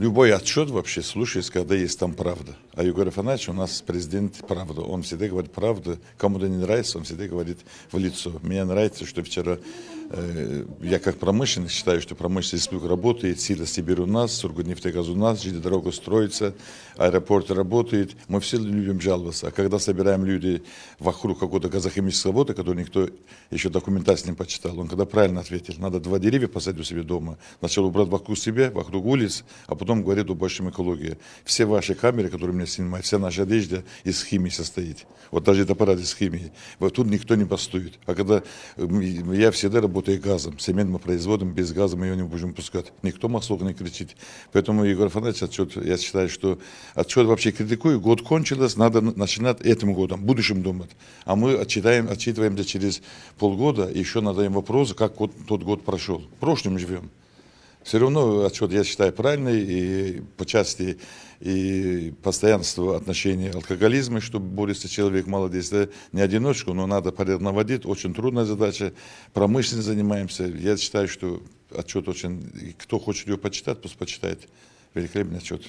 Любой отчет вообще слушается, когда есть там правда. А Егор Афанасьевич у нас президент правда. Он всегда говорит правду. Кому-то не нравится, он всегда говорит в лицо. Мне нравится, что вчера я как промышленник считаю, что промышленный республика работает, Сила Сибирь у нас, Сургутнефтегаз у нас, железнодорога строится, аэропорт работает. Мы все любим жаловаться. А когда собираем люди вокруг какого-то газохимического завода, который никто еще документацию не почитал, он когда правильно ответил, надо 2 деревья посадить у себя дома. Сначала убрать вокруг себя, вокруг улиц, а потом говорит о большем экологии. Все ваши камеры, которые меня снимают, вся наша одежда из химии состоит. Вот даже этот аппарат из химии. Вот тут никто не постует. А когда я всегда работаю газом, цемент мы производим, без газа мы ее не будем пускать. Никто маслок не кричит. Поэтому, Егор Афанасьевич, отчет, я считаю, что отчет вообще критикую. Год кончился, надо начинать этим годом, будущим думать. А мы отчитываемся через полгода, и еще надаем вопрос, как тот год прошел. В прошлом живем. Все равно отчет, я считаю, правильный, и по части и постоянства отношений алкоголизма, чтобы борется человек молодец, да, не одиночку, но надо порядок наводить, очень трудная задача, промышленностью занимаемся. Я считаю, что отчет очень, кто хочет его почитать, пусть почитает, великолепный отчет.